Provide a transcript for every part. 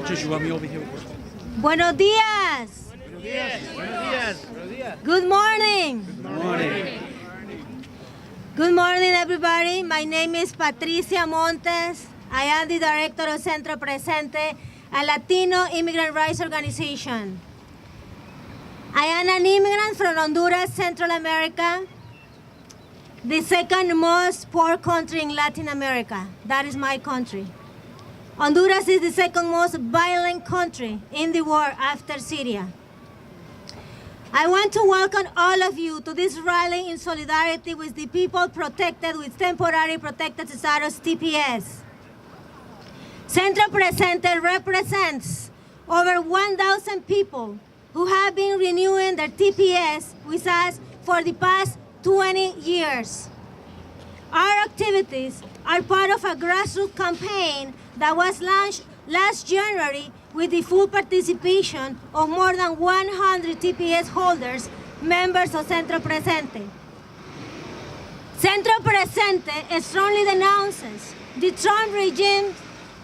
Just you want me over here? Buenos días. Buenos días. Buenos días. Buenos días. Good morning. Good morning. Good morning, everybody. My name is Patricia Montes. I am the director of Centro Presente, a Latino immigrant rights organization. I am an immigrant from Honduras, Central America, the second most poor country in Latin America. That is my country. Honduras is the second most violent country in the world after Syria. I want to welcome all of you to this rally in solidarity with the people protected with temporary protected status, TPS. Centro Presente represents over 1,000 people who have been renewing their TPS with us for the past 20 years. Our activities are part of a grassroots campaign that was launched last January with the full participation of more than 100 TPS holders, members of Centro Presente. Centro Presente strongly denounces the Trump regime's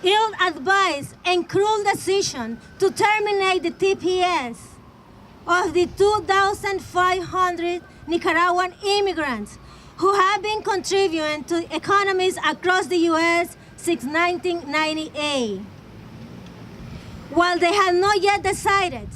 ill-advised and cruel decision to terminate the TPS of the 2,500 Nicaraguan immigrants who have been contributing to economies across the U.S. since 1998. While they have not yet decided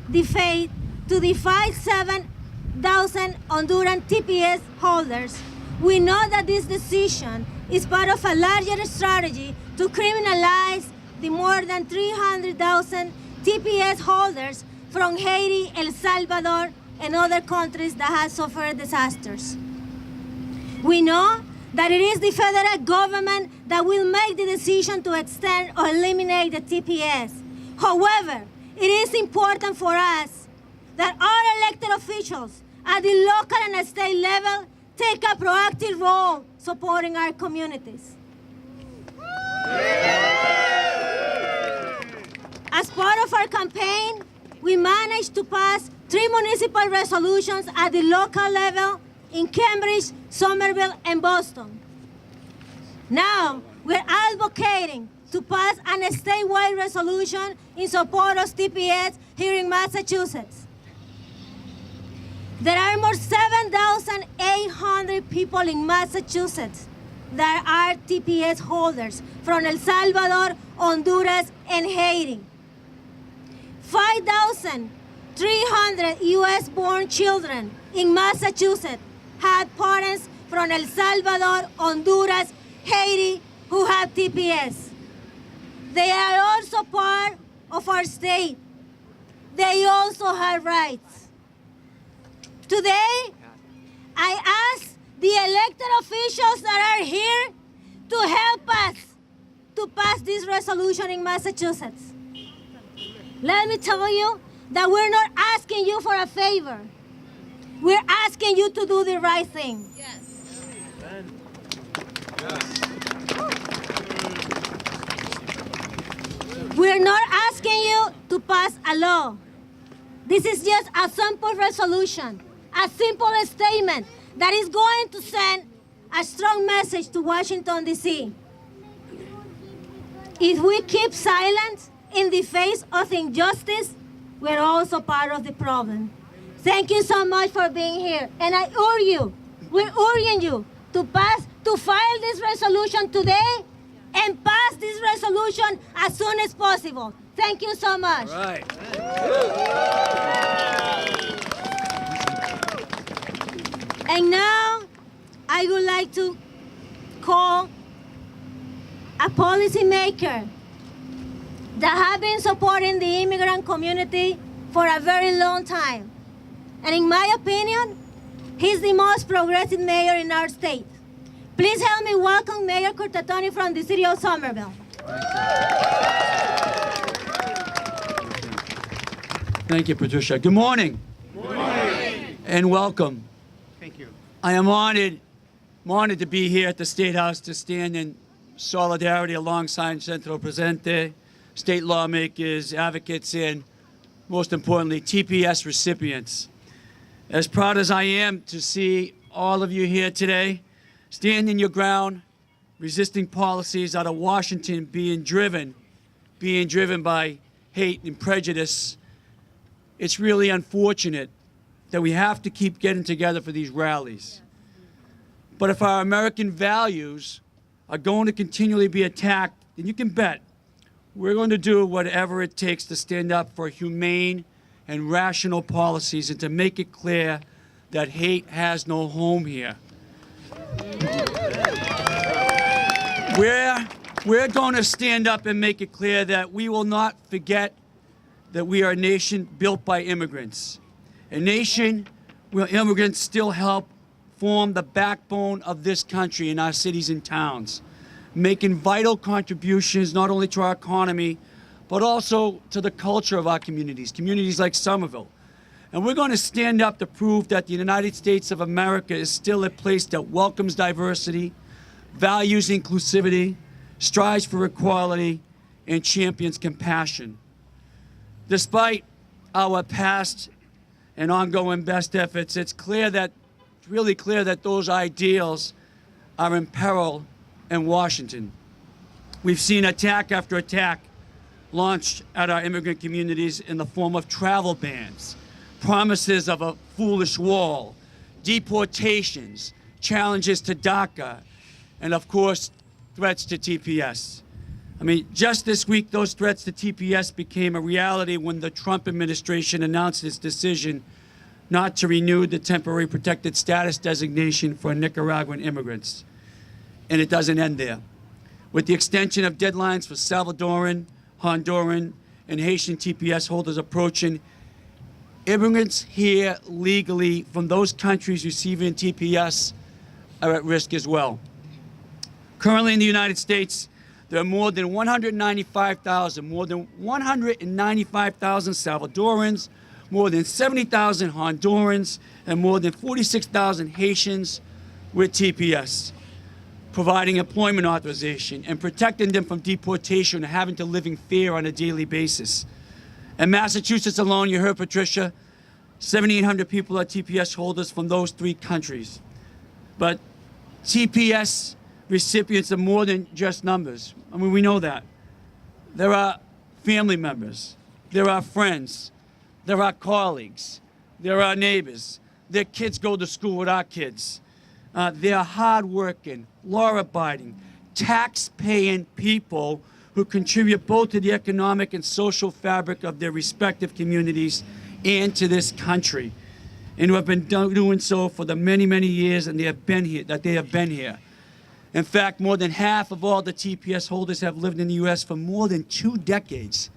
the fate to the 57,000 Honduran TPS holders, we know that this decision is part of a larger strategy to criminalize the more than 300,000 TPS holders from Haiti, El Salvador, and other countries that have suffered disasters. We know that it is the federal government that will make the decision to extend or eliminate the TPS. However, it is important for us that our elected officials at the local and state level take a proactive role supporting our communities. As part of our campaign, we managed to pass 3 municipal resolutions at the local level in Cambridge, Somerville, and Boston. Now, we're advocating to pass a statewide resolution in support of TPS here in Massachusetts. There are more 7,800 people in Massachusetts that are TPS holders from El Salvador, Honduras, and Haiti. 5,300 U.S.-born children in Massachusetts had parents from El Salvador, Honduras, Haiti who have TPS. They are also part of our state. They also have rights. Today, I ask the elected officials that are here to help us to pass this resolution in Massachusetts. Let me tell you that we're not asking you for a favor. We're asking you to do the right thing. Yes. We're not asking you to pass a law. This is just a simple resolution, a simple statement that is going to send a strong message to Washington, D.C. If we keep silent in the face of injustice, we're also part of the problem. Thank you so much for being here. And we're urging you to file this resolution today and pass this resolution as soon as possible. Thank you so much. All right. And now, I would like to call a policymaker that have been supporting the immigrant community for a very long time. And in my opinion, he's the most progressive mayor in our state. Please help me welcome Mayor Curtatone from the city of Somerville. Thank you, Patricia. Good morning. Good morning. And welcome. Thank you. I am honored to be here at the State House to stand in solidarity alongside Centro Presente, state lawmakers, advocates, and most importantly, TPS recipients. As proud as I am to see all of you here today, standing your ground, resisting policies out of Washington being driven by hate and prejudice, it's really unfortunate that we have to keep getting together for these rallies. But if our American values are going to continually be attacked, then you can bet we're going to do whatever it takes to stand up for humane and rational policies and to make it clear that hate has no home here. We're going to stand up and make it clear that we will not forget that we are a nation built by immigrants, a nation where immigrants still help form the backbone of this country in our cities and towns, making vital contributions not only to our economy, but also to the culture of our communities, communities like Somerville. And we're going to stand up to prove that the United States of America is still a place that welcomes diversity, values inclusivity, strives for equality, and champions compassion. Despite our past and ongoing best efforts, it's really clear that those ideals are in peril in Washington. We've seen attack after attack launched at our immigrant communities in the form of travel bans, promises of a foolish wall, deportations, challenges to DACA, and of course, threats to TPS. I mean, just this week, those threats to TPS became a reality when the Trump administration announced its decision not to renew the temporary protected status designation for Nicaraguan immigrants. And it doesn't end there. With the extension of deadlines for Salvadoran, Honduran, and Haitian TPS holders approaching, immigrants here legally from those countries receiving TPS are at risk as well. Currently in the United States, there are more than 195,000 Salvadorans, more than 70,000 Hondurans, and more than 46,000 Haitians with TPS, providing employment authorization and protecting them from deportation and having to live in fear on a daily basis. In Massachusetts alone, you heard Patricia, 7,800 people are TPS holders from those three countries. But TPS recipients are more than just numbers. I mean, we know that. There are family members, there are friends, there are colleagues, there are neighbors. Their kids go to school with our kids. They're hardworking, law-abiding, tax-paying people who contribute both to the economic and social fabric of their respective communities and to this country, and who have been doing so for the many, many years and they have been here. In fact, more than half of all the TPS holders have lived in the U.S. for more than 2 decades.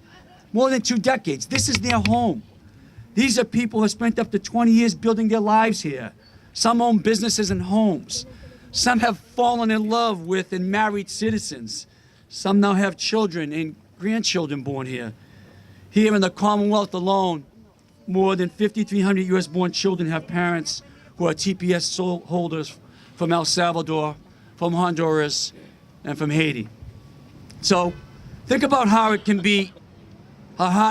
More than 2 decades. This is their home. These are people who have spent up to 20 years building their lives here. Some own businesses and homes. Some have fallen in love with and married citizens. Some now have children and grandchildren born here. Here in the Commonwealth alone, more than 5,300 U.S.-born children have parents who are TPS holders from El Salvador, from Honduras, and from Haiti. So think about how hard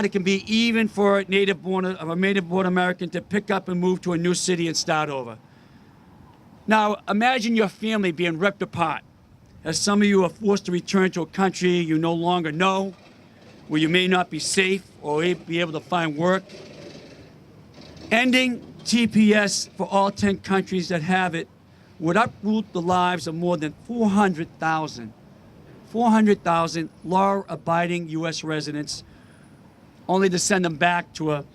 it can be even for a native-born American to pick up and move to a new city and start over. Now, imagine your family being ripped apart, as some of you are forced to return to a country you no longer know, where you may not be safe or be able to find work. Ending TPS for all 10 countries that have it would uproot the lives of more than 400,000 law-abiding U.S. residents, only to send them back to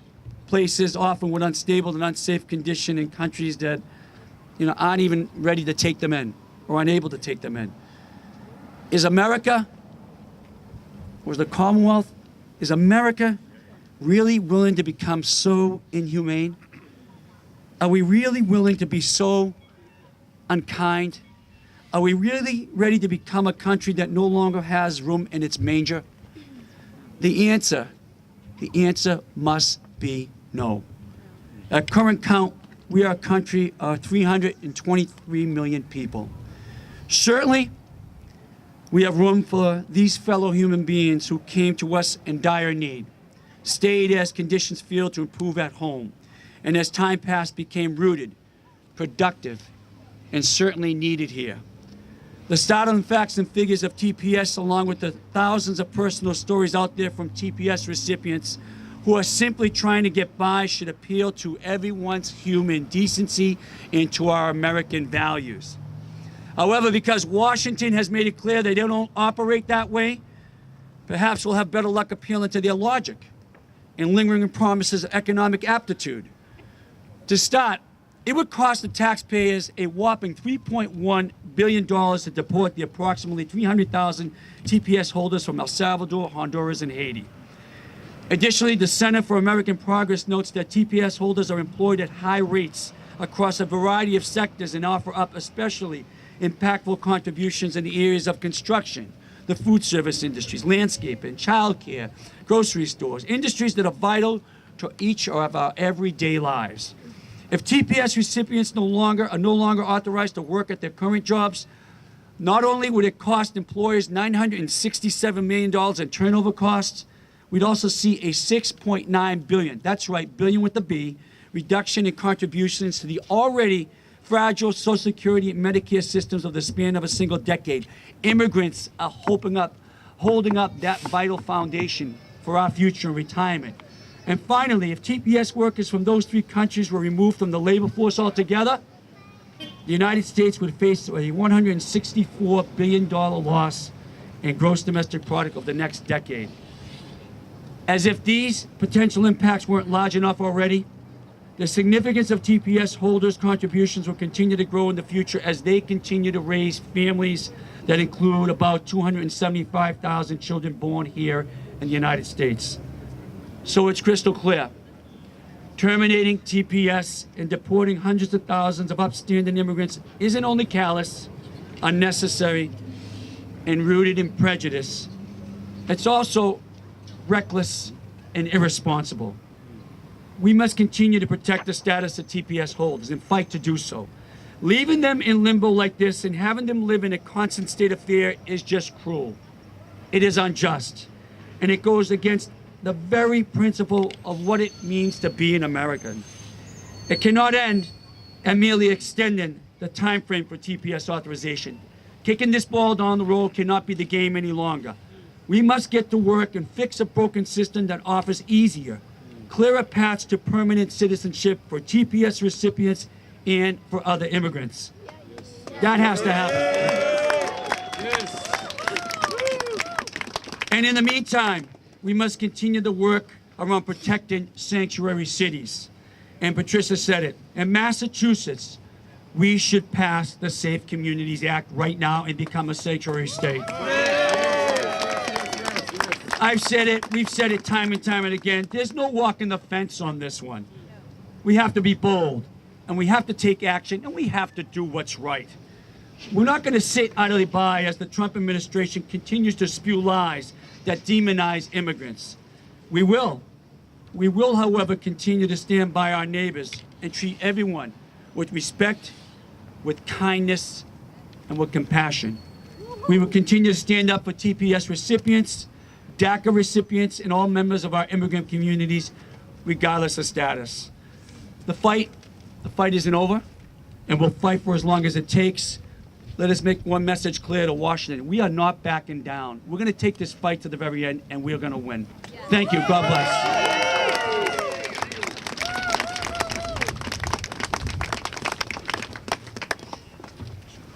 places often with unstable and unsafe condition in countries that aren't even ready to take them in or unable to take them in. Is America, or is the Commonwealth, is America really willing to become so inhumane? Are we really willing to be so unkind? Are we really ready to become a country that no longer has room in its manger? The answer must be no. At current count, we are a country of 323 million people. Certainly, we have room for these fellow human beings who came to us in dire need, stayed as conditions failed to improve at home, and as time passed became rooted, productive, and certainly needed here. The startling facts and figures of TPS, along with the thousands of personal stories out there from TPS recipients who are simply trying to get by, should appeal to everyone's human decency and to our American values. However, because Washington has made it clear they don't operate that way, perhaps we'll have better luck appealing to their logic and lingering promises of economic aptitude. To start, it would cost the taxpayers a whopping $3.1 billion to deport the approximately 300,000 TPS holders from El Salvador, Honduras, and Haiti. Additionally, the Center for American Progress notes that TPS holders are employed at high rates across a variety of sectors and offer up especially impactful contributions in the areas of construction, the food service industries, landscaping, childcare, grocery stores, industries that are vital to each of our everyday lives. If TPS recipients are no longer authorized to work at their current jobs, not only would it cost employers $967 million in turnover costs, we'd also see a $6.9 billion, that's right, billion with a B, reduction in contributions to the already fragile Social Security and Medicare systems of the span of a single decade. Immigrants are holding up that vital foundation for our future in retirement. And finally, if TPS workers from those three countries were removed from the labor force altogether, the United States would face a $164 billion loss in gross domestic product of the next decade. As if these potential impacts weren't large enough already, the significance of TPS holders' contributions will continue to grow in the future as they continue to raise families that include about 275,000 children born here in the United States. So it's crystal clear. Terminating TPS and deporting hundreds of thousands of upstanding immigrants isn't only callous, unnecessary, and rooted in prejudice. It's also reckless and irresponsible. We must continue to protect the status of TPS holders and fight to do so. Leaving them in limbo like this and having them live in a constant state of fear is just cruel. It is unjust, and it goes against the very principle of what it means to be an American. It cannot end at merely extending the time frame for TPS authorization. Kicking this ball down the road cannot be the game any longer. We must get to work and fix a broken system that offers easier, clearer paths to permanent citizenship for TPS recipients and for other immigrants. That has to happen. And in the meantime, we must continue to work around protecting sanctuary cities. And Patricia said it. In Massachusetts, we should pass the Safe Communities Act right now and become a sanctuary state. I've said it, we've said it time and time and again. There's no walking the fence on this one. We have to be bold, and we have to take action, and we have to do what's right. We're not going to sit idly by as the Trump administration continues to spew lies that demonize immigrants. We will, however, continue to stand by our neighbors and treat everyone with respect, with kindness, and with compassion. We will continue to stand up for TPS recipients, DACA recipients, and all members of our immigrant communities, regardless of status. The fight isn't over, and we'll fight for as long as it takes. Let us make one message clear to Washington. We are not backing down. We're going to take this fight to the very end, and we're going to win. Thank you. God bless.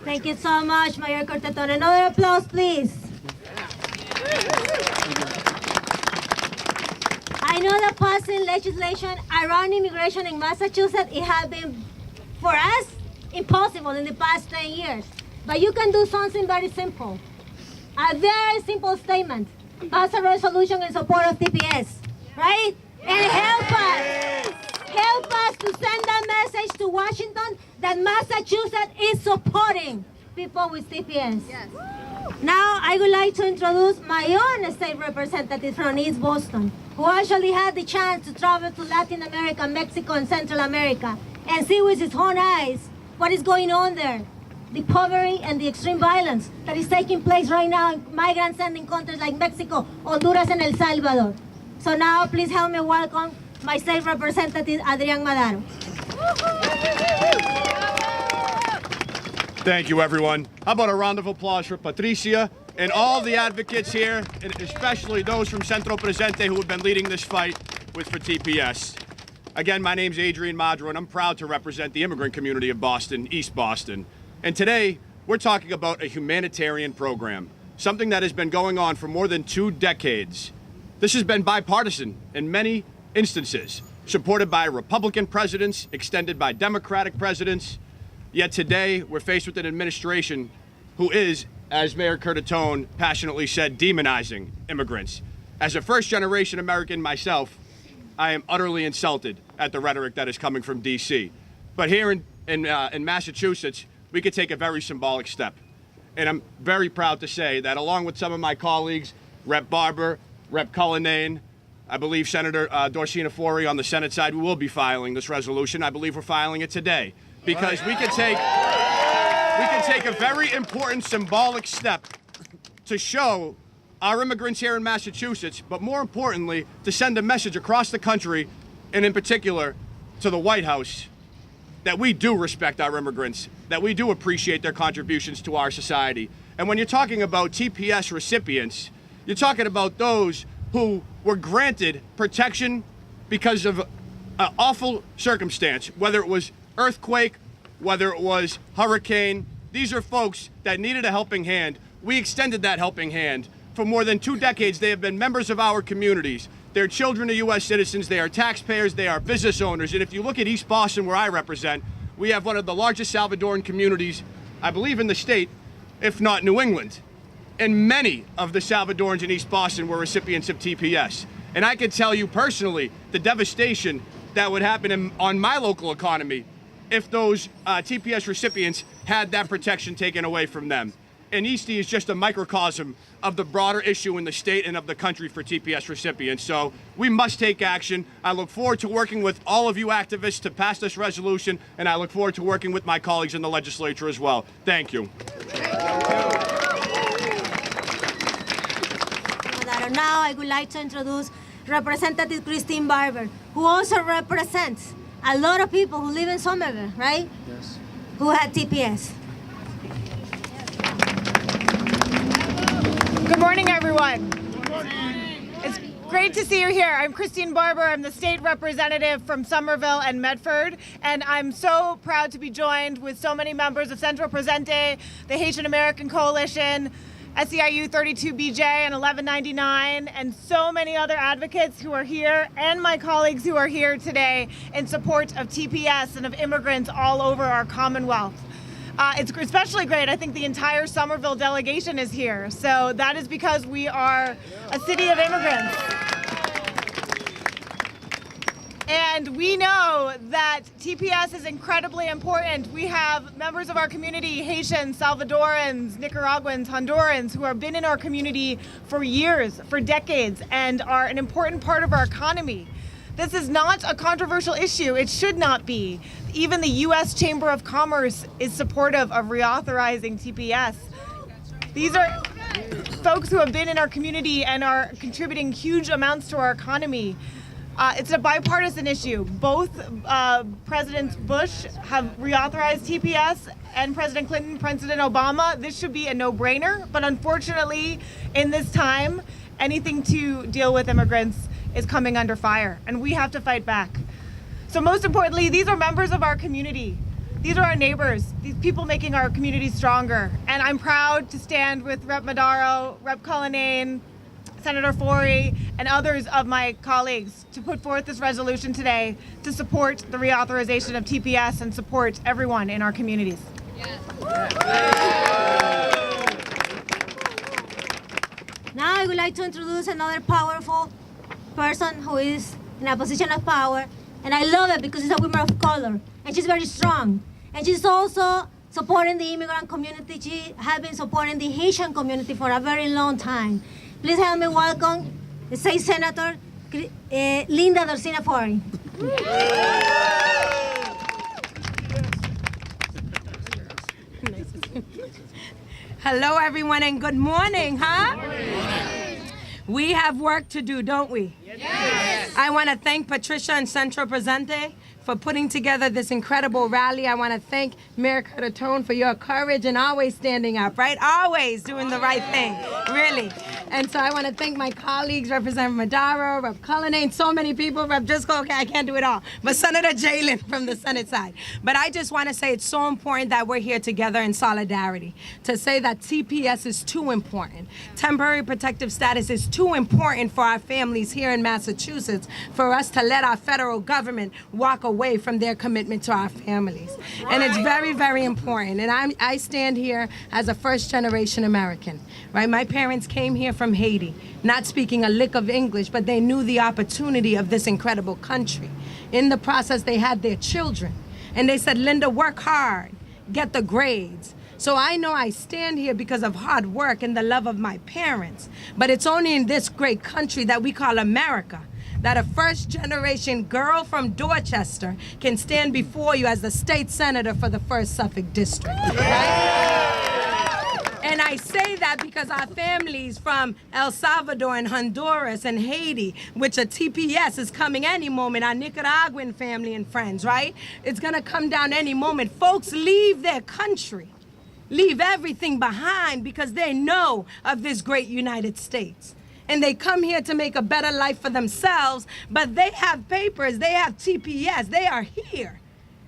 Thank you so much, Mayor Curtatone. Another applause, please. I know that passing legislation around immigration in Massachusetts, it has been, for us, impossible in the past 10 years. But you can do something very simple. A very simple statement. Pass a resolution in support of TPS, right? And help us to send that message to Washington that Massachusetts is supporting people with TPS. Yes. Now I would like to introduce my own state representative from East Boston, who actually had the chance to travel to Latin America, Mexico, and Central America and see with his own eyes what is going on there. The poverty and the extreme violence that is taking place right now in migrant-sending countries like Mexico, Honduras, and El Salvador. So now please help me welcome my state representative, Adrian Madaro. Thank you, everyone. How about a round of applause for Patricia and all the advocates here, and especially those from Centro Presente who have been leading this fight for TPS. Again, my name's Adrian Madaro, and I'm proud to represent the immigrant community of Boston, East Boston. And today, we're talking about a humanitarian program, something that has been going on for more than 2 decades. This has been bipartisan in many instances, supported by Republican presidents, extended by Democratic presidents. Yet today, we're faced with an administration who is, as Mayor Curtatone passionately said, demonizing immigrants. As a first-generation American myself, I am utterly insulted at the rhetoric that is coming from D.C. But here in Massachusetts, we could take a very symbolic step. And I'm very proud to say that along with some of my colleagues, Rep. Barber, Rep. Cullinane, I believe Senator Dorsina Fori on the Senate side, we will be filing this resolution. I believe we're filing it today. Because we can take a very important symbolic step to show our immigrants here in Massachusetts, but more importantly, to send a message across the country, and in particular to the White House, that we do respect our immigrants, that we do appreciate their contributions to our society. And when you're talking about TPS recipients, you're talking about those who were granted protection because of an awful circumstance, whether it was earthquake, whether it was hurricane. These are folks that needed a helping hand. We extended that helping hand. For more than 2 decades, they have been members of our communities. They're children of U.S. citizens, they are taxpayers, they are business owners. And if you look at East Boston, where I represent, we have one of the largest Salvadoran communities, I believe, in the state, if not New England. And many of the Salvadorans in East Boston were recipients of TPS. And I can tell you personally, the devastation that would happen on my local economy if those TPS recipients had that protection taken away from them. And Eastie is just a microcosm of the broader issue in the state and of the country for TPS recipients. So we must take action. I look forward to working with all of you activists to pass this resolution, and I look forward to working with my colleagues in the legislature as well. Thank you. Now I would like to introduce Representative Christine Barber, who also represents a lot of people who live in Somerville, right? Yes. Who had TPS. Good morning, everyone. Good morning. It's great to see you here. I'm Christine Barber. I'm the state representative from Somerville and Medford, and I'm so proud to be joined with so many members of Centro Presente, the Haitian American Coalition, SEIU 32BJ and 1199, and so many other advocates who are here, and my colleagues who are here today in support of TPS and of immigrants all over our Commonwealth. It's especially great, I think the entire Somerville delegation is here. So that is because we are a city of immigrants. And we know that TPS is incredibly important. We have members of our community, Haitians, Salvadorans, Nicaraguans, Hondurans, who have been in our community for years, for decades, and are an important part of our economy. This is not a controversial issue. It should not be. Even the U.S. Chamber of Commerce is supportive of reauthorizing TPS. These are folks who have been in our community and are contributing huge amounts to our economy. It's a bipartisan issue. Both Presidents Bush have reauthorized TPS, and President Clinton, President Obama. This should be a no-brainer, but unfortunately, in this time, anything to deal with immigrants is coming under fire, and we have to fight back. So most importantly, these are members of our community. These are our neighbors, these people making our community stronger. And I'm proud to stand with Rep. Madaro, Rep. Cullinane, Senator Fori, and others of my colleagues to put forth this resolution today to support the reauthorization of TPS and support everyone in our communities. Now I would like to introduce another powerful person who is in a position of power, and I love it because she's a woman of color, and she's very strong. And she's also supporting the immigrant community. She has been supporting the Haitian community for a very long time. Please help me welcome the State Senator Linda Dorsina Fori. Hello, everyone, and good morning, huh? Good morning. We have work to do, don't we? Yes. I want to thank Patricia and Centro Presente for putting together this incredible rally. I want to thank Mayor Curtatone for your courage and always standing up, right? Always doing the right thing, really. And so I want to thank my colleagues, Representative Madaro, Rep. Cullinane, so many people, Rep. Driscoll, okay, I can't do it all, but Senator Jalen from the Senate side. But I just want to say it's so important that we're here together in solidarity, to say that TPS is too important. Temporary protective status is too important for our families here in Massachusetts, for us to let our federal government walk away from their commitment to our families. And it's very, very important. And I stand here as a first-generation American, right? My parents came here from Haiti, not speaking a lick of English, but they knew the opportunity of this incredible country. In the process, they had their children. And they said, Linda, work hard, get the grades. So I know I stand here because of hard work and the love of my parents. But it's only in this great country that we call America that a first-generation girl from Dorchester can stand before you as the state senator for the 1st Suffolk District, right? And I say that because our families from El Salvador and Honduras and Haiti, which a TPS is coming any moment, our Nicaraguan family and friends, right? It's gonna come down any moment. Folks leave their country, leave everything behind because they know of this great United States. And they come here to make a better life for themselves, but they have papers, they have TPS, they are here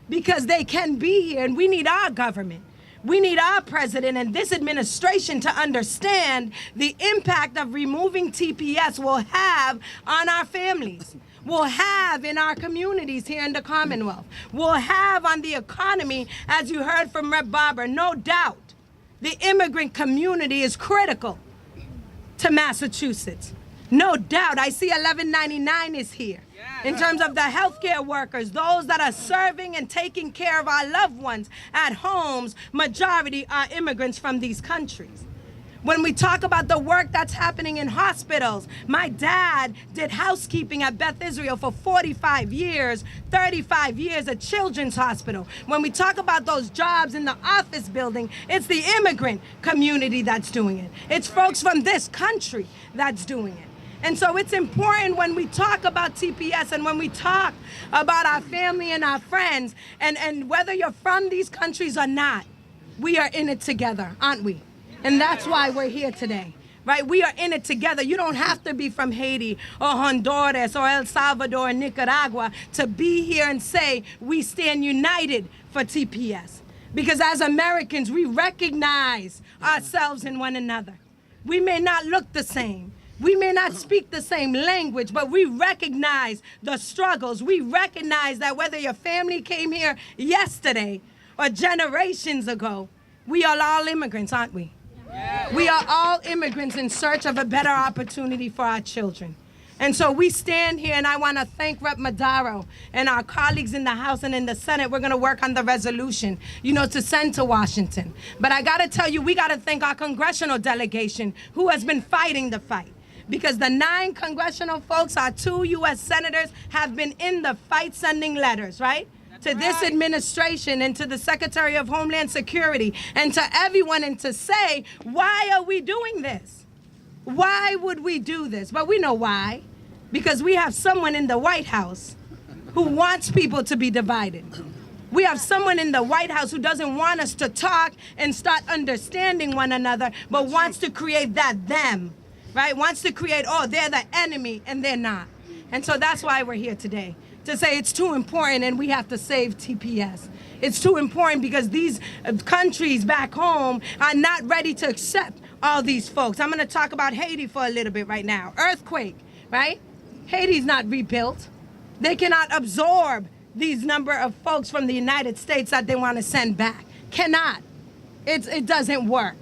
because they can be here, and we need our government. We need our president and this administration to understand the impact of removing TPS will have on our families, will have in our communities here in the Commonwealth, will have on the economy, as you heard from Rep. Barber. No doubt, the immigrant community is critical to Massachusetts. No doubt. I see 1199 is here. In terms of the healthcare workers, those that are serving and taking care of our loved ones at homes, majority are immigrants from these countries. When we talk about the work that's happening in hospitals, my dad did housekeeping at Beth Israel for 45 years, 35 years at Children's Hospital. When we talk about those jobs in the office building, it's the immigrant community that's doing it. It's folks from this country that's doing it. And so it's important when we talk about TPS and when we talk about our family and our friends, and whether you're from these countries or not, we are in it together, aren't we? And that's why we're here today, right? We are in it together. You don't have to be from Haiti or Honduras or El Salvador or Nicaragua to be here and say we stand united for TPS. Because as Americans, we recognize ourselves in one another. We may not look the same. We may not speak the same language, but we recognize the struggles. We recognize that whether your family came here yesterday or generations ago, we are all immigrants, aren't we? Yeah. We are all immigrants in search of a better opportunity for our children. And so we stand here, and I want to thank Rep. Madaro and our colleagues in the House and in the Senate. We're going to work on the resolution, to send to Washington. But I got to tell you, we got to thank our congressional delegation who has been fighting the fight. Because the 9 congressional folks, our 2 U.S. senators, have been in the fight sending letters, right? To this administration and to the Secretary of Homeland Security and to everyone, and to say, why are we doing this? Why would we do this? But we know why. Because we have someone in the White House who wants people to be divided. We have someone in the White House who doesn't want us to talk and start understanding one another, but wants to create that them. Right? Wants to create, they're the enemy, and they're not. And so that's why we're here today, to say it's too important and we have to save TPS. It's too important because these countries back home are not ready to accept all these folks. I'm going to talk about Haiti for a little bit right now. Earthquake, right? Haiti's not rebuilt. They cannot absorb these number of folks from the United States that they want to send back. Cannot. It doesn't work.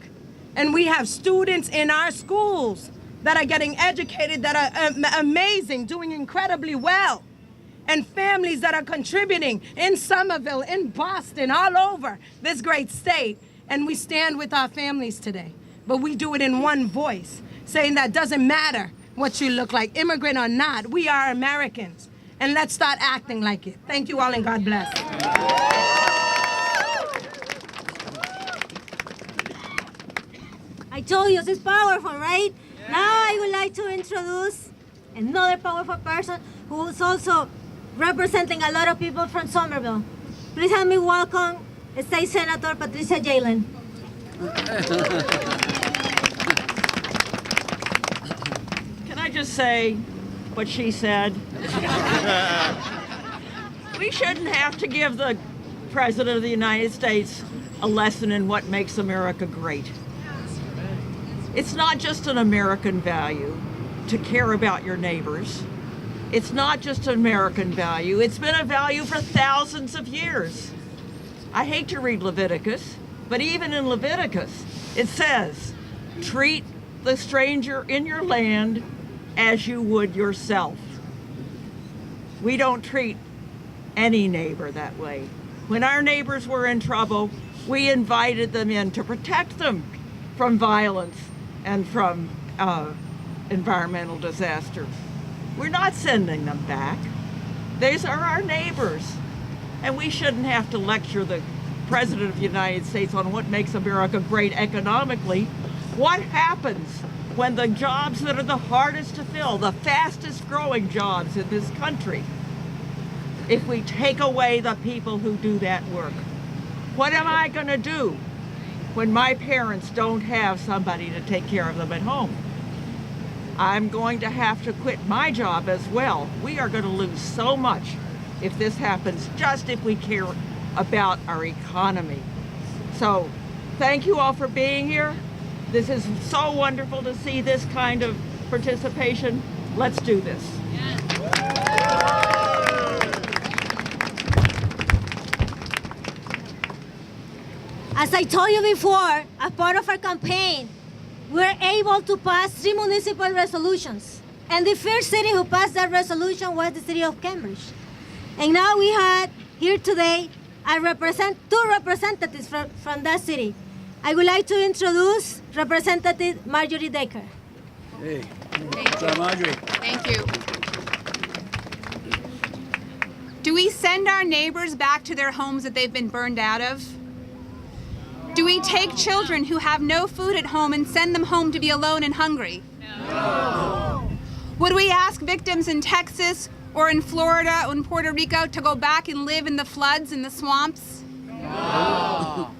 And we have students in our schools that are getting educated, that are amazing, doing incredibly well. And families that are contributing in Somerville, in Boston, all over this great state. And we stand with our families today. But we do it in one voice, saying that doesn't matter what you look like, immigrant or not, we are Americans. And let's start acting like it. Thank you all, and God bless. I told you, this is powerful, right? Yeah. Now I would like to introduce another powerful person who is also representing a lot of people from Somerville. Please help me welcome State Senator Patricia Jalen. Can I just say what she said? We shouldn't have to give the President of the United States a lesson in what makes America great. It's not just an American value to care about your neighbors. It's not just an American value. It's been a value for thousands of years. I hate to read Leviticus, but even in Leviticus, it says, treat the stranger in your land as you would yourself. We don't treat any neighbor that way. When our neighbors were in trouble, we invited them in to protect them from violence and from environmental disasters. We're not sending them back. These are our neighbors. And we shouldn't have to lecture the President of the United States on what makes America great economically. What happens when the jobs that are the hardest to fill, the fastest growing jobs in this country, if we take away the people who do that work? What am I going to do when my parents don't have somebody to take care of them at home? I'm going to have to quit my job as well. We are going to lose so much if this happens, just if we care about our economy. So thank you all for being here. This is so wonderful to see this kind of participation. Let's do this. As I told you before, as part of our campaign, we were able to pass 3 municipal resolutions. And the first city who passed that resolution was the city of Cambridge. And now we had here today two representatives from that city. I would like to introduce Representative Marjorie Decker. Hey, Thank you. Marjorie. Thank you. Do we send our neighbors back to their homes that they've been burned out of? Do we take children who have no food at home and send them home to be alone and hungry? No. Would we ask victims in Texas or in Florida or in Puerto Rico to go back and live in the floods and the swamps? No.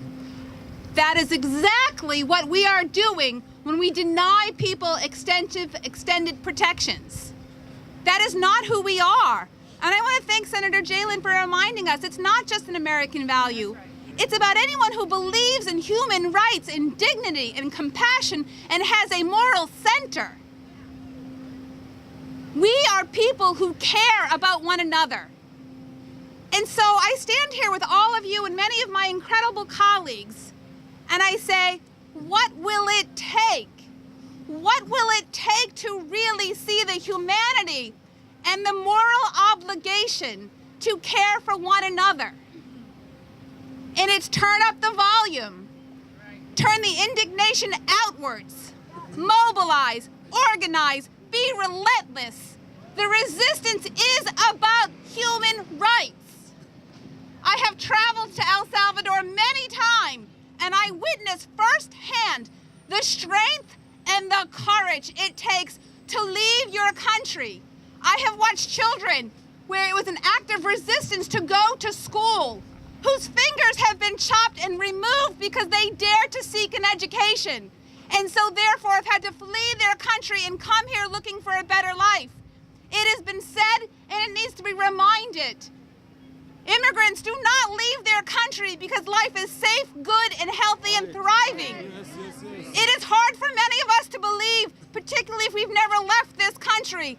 That is exactly what we are doing when we deny people extended protections. That is not who we are. And I want to thank Senator Jalen for reminding us it's not just an American value. It's about anyone who believes in human rights and dignity and compassion and has a moral center. We are people who care about one another. And so I stand here with all of you and many of my incredible colleagues, and I say, what will it take? What will it take to really see the humanity and the moral obligation to care for one another? And it's turn up the volume, turn the indignation outwards, mobilize, organize, be relentless. The resistance is about human rights. I have traveled to El Salvador many times, and I witnessed firsthand the strength and the courage it takes to leave your country. I have watched children where it was an act of resistance to go to school, whose fingers have been chopped and removed because they dared to seek an education, and so therefore have had to flee their country and come here looking for a better life. It has been said, and it needs to be reminded, immigrants do not leave their country because life is safe, good, and healthy and thriving. It is hard for many of us to believe, particularly if we've never left this country.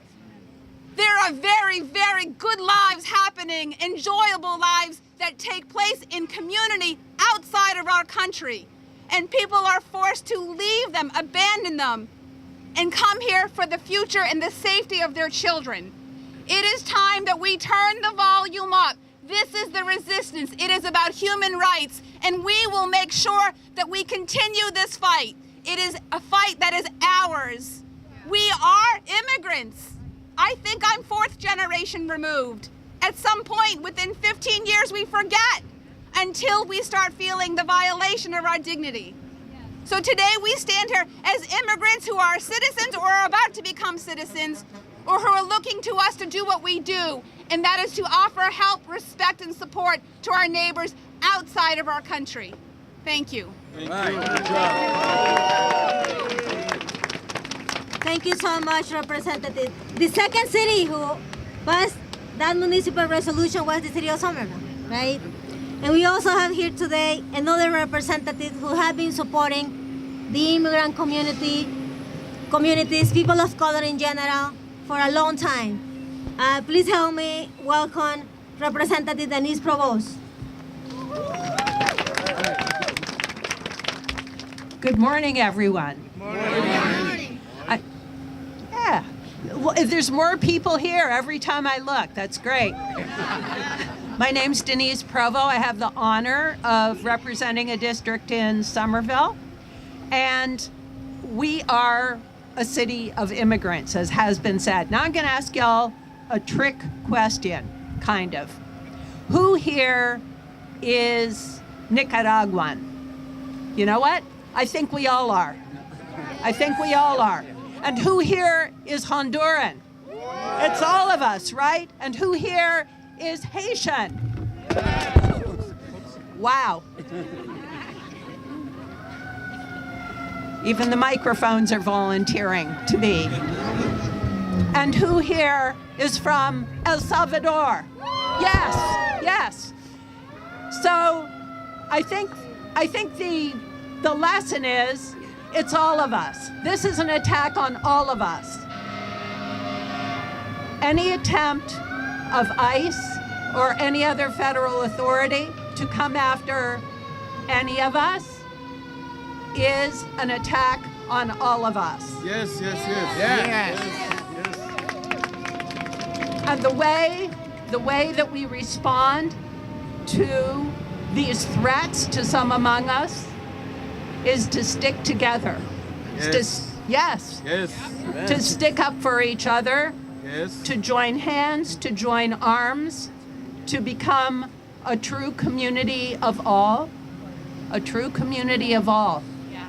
There are very, very good lives happening, enjoyable lives that take place in community outside of our country. And people are forced to leave them, abandon them, and come here for the future and the safety of their children. It is time that we turn the volume up. This is the resistance. It is about human rights, and we will make sure that we continue this fight. It is a fight that is ours. We are immigrants. I think I'm 4th generation removed. At some point within 15 years, we forget until we start feeling the violation of our dignity. So today we stand here as immigrants who are citizens or are about to become citizens, or who are looking to us to do what we do, and that is to offer help, respect, and support to our neighbors outside of our country. Thank you. Thank you so much, Representative. The second city who passed that municipal resolution was the city of Somerville, right? And we also have here today another representative who have been supporting the immigrant communities, people of color in general, for a long time. Please help me welcome Representative Denise Provost. Good morning, everyone. Good morning. Yeah, well, there's more people here every time I look. That's great. My name's Denise Provo. I have the honor of representing a district in Somerville, and we are a city of immigrants, as has been said. Now I'm going to ask y'all a trick question, kind of. Who here is Nicaraguan? You know what? I think we all are. I think we all are. And who here is Honduran? It's all of us, right? And who here is Haitian? Wow. Even the microphones are volunteering to me. And who here is from El Salvador? Yes, yes. So I think the lesson is it's all of us. This is an attack on all of us. Any attempt of ICE or any other federal authority to come after any of us is an attack on all of us. Yes, yes, yes. Yes. And the way that we respond to these threats to some among us is to stick together. Yes. To stick up for each other, Yes. to join hands, to join arms, to become a true community of all, a true community of all. Yeah.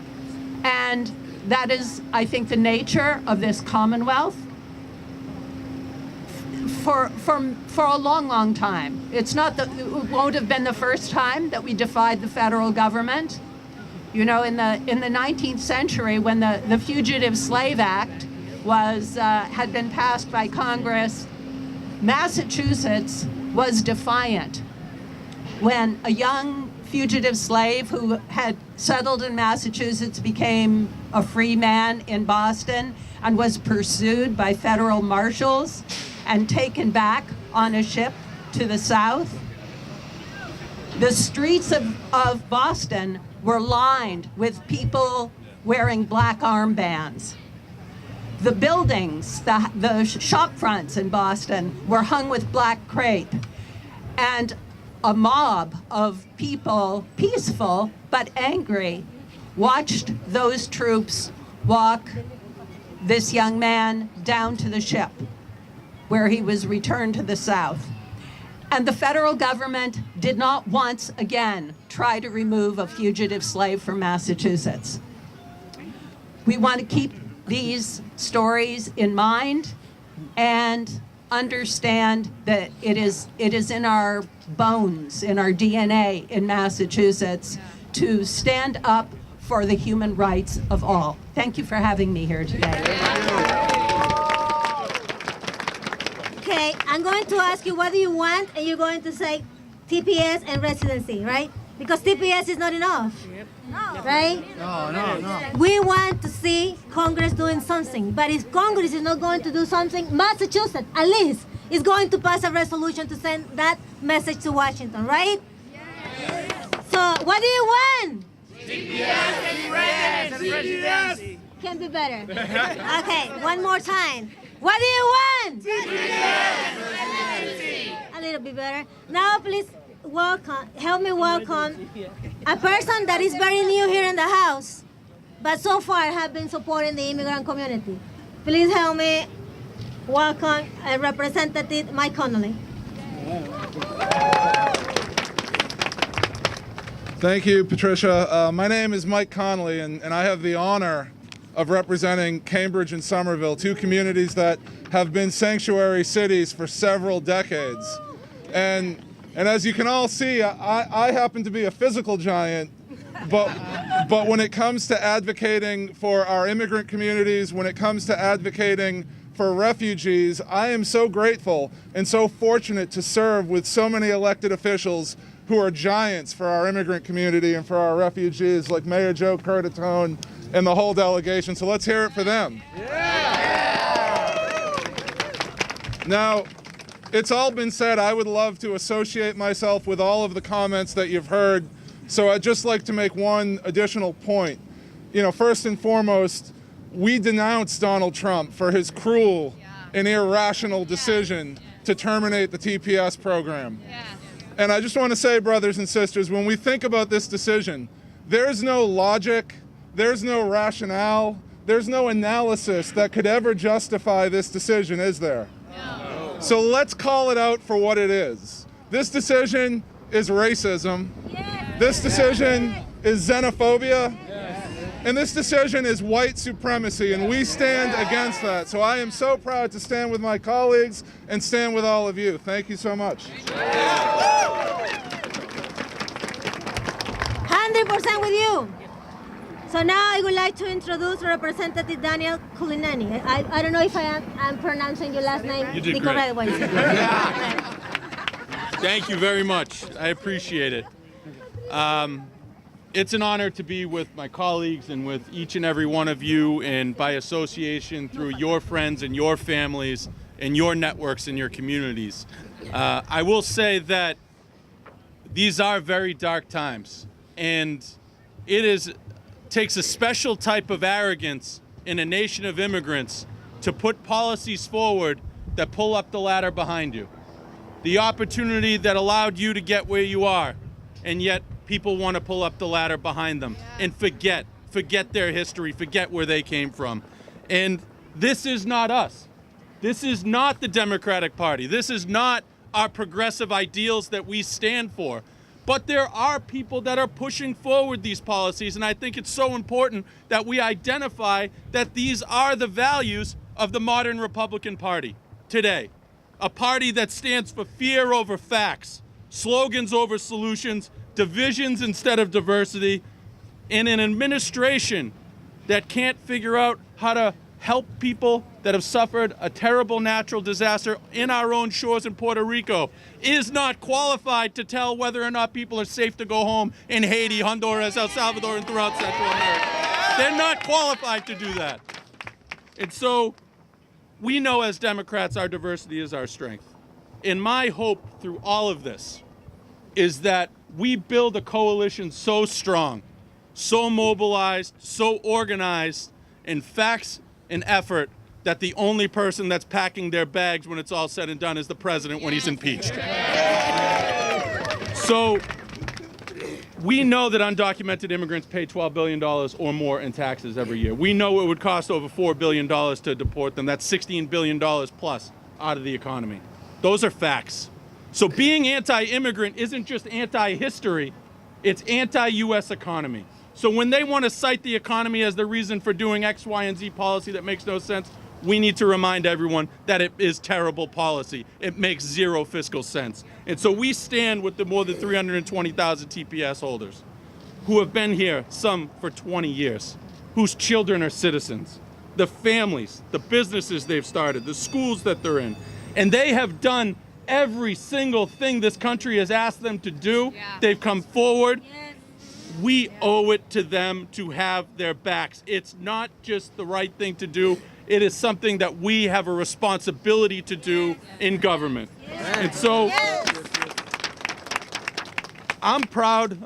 And that is, I think, the nature of this Commonwealth for a long, long time. It won't have been the first time that we defied the federal government. You know, in the 19th century, when the Fugitive Slave Act had been passed by Congress, Massachusetts was defiant. When a young fugitive slave who had settled in Massachusetts became a free man in Boston and was pursued by federal marshals and taken back on a ship to the south, the streets of Boston were lined with people wearing black armbands. The buildings, the shop fronts in Boston were hung with black crepe. And a mob of people, peaceful but angry, watched those troops walk this young man down to the ship, where he was returned to the south. And the federal government did not once again try to remove a fugitive slave from Massachusetts. We want to keep these stories in mind and understand that it is in our bones, in our DNA in Massachusetts, to stand up for the human rights of all. Thank you for having me here today. Okay, I'm going to ask you what do you want, and you're going to say TPS and residency, right? Because TPS is not enough, right? No. We want to see Congress doing something, but if Congress is not going to do something, Massachusetts, at least, is going to pass a resolution to send that message to Washington, right? Yes. So, what do you want? TPS and residency. Can be better. Okay, one more time. What do you want? TPS and residency. A little bit better. Now, please help me welcome a person that is very new here in the House, but so far have been supporting the immigrant community. Please help me welcome Representative Mike Connolly. Thank you, Patricia. My name is Mike Connolly, and I have the honor of representing Cambridge and Somerville, two communities that have been sanctuary cities for several decades. And as you can all see, I happen to be a physical giant, but when it comes to advocating for our immigrant communities, when it comes to advocating for refugees, I am so grateful and so fortunate to serve with so many elected officials who are giants for our immigrant community and for our refugees, like Mayor Joe Curtatone and the whole delegation. So let's hear it for them. Now, it's all been said. I would love to associate myself with all of the comments that you've heard. So I'd just like to make one additional point. First and foremost, we denounce Donald Trump for his cruel and irrational decision to terminate the TPS program. And I just want to say, brothers and sisters, when we think about this decision, there's no logic, there's no rationale, there's no analysis that could ever justify this decision, is there? No. So let's call it out for what it is. This decision is racism. This decision is xenophobia. And this decision is white supremacy, and we stand against that. So I am so proud to stand with my colleagues and stand with all of you. Thank you so much. 100% with you. So now I would like to introduce Representative Daniel Culinani. I don't know if I'm pronouncing your last name the correct way. Thank you very much. I appreciate it. It's an honor to be with my colleagues and with each and every one of you, and by association through your friends and your families and your networks and your communities. I will say that these are very dark times, and it takes a special type of arrogance in a nation of immigrants to put policies forward that pull up the ladder behind you. The opportunity that allowed you to get where you are, and yet people want to pull up the ladder behind them and forget their history, forget where they came from. And this is not us. This is not the Democratic Party. This is not our progressive ideals that we stand for. But there are people that are pushing forward these policies, and I think it's so important that we identify that these are the values of the modern Republican Party today. A party that stands for fear over facts, slogans over solutions, divisions instead of diversity, and an administration that can't figure out how to help people that have suffered a terrible natural disaster in our own shores in Puerto Rico, is not qualified to tell whether or not people are safe to go home in Haiti, Honduras, El Salvador, and throughout Central America. They're not qualified to do that. And so we know as Democrats our diversity is our strength. And my hope through all of this is that we build a coalition so strong, so mobilized, so organized in facts and effort that the only person that's packing their bags when it's all said and done is the president when he's impeached. So we know that undocumented immigrants pay $12 billion or more in taxes every year. We know it would cost over $4 billion to deport them. That's $16 billion plus out of the economy. Those are facts. So being anti-immigrant isn't just anti-history, it's anti-U.S. economy. So when they want to cite the economy as the reason for doing X, Y, and Z policy that makes no sense, we need to remind everyone that it is terrible policy. It makes zero fiscal sense. And so we stand with the more than 320,000 TPS holders who have been here, some for 20 years, whose children are citizens, the families, the businesses they've started, the schools that they're in. And they have done every single thing this country has asked them to do. Yeah. They've come forward. Yes. We owe it to them to have their backs. It's not just the right thing to do. It is something that we have a responsibility to do in government. Yes. And so I'm proud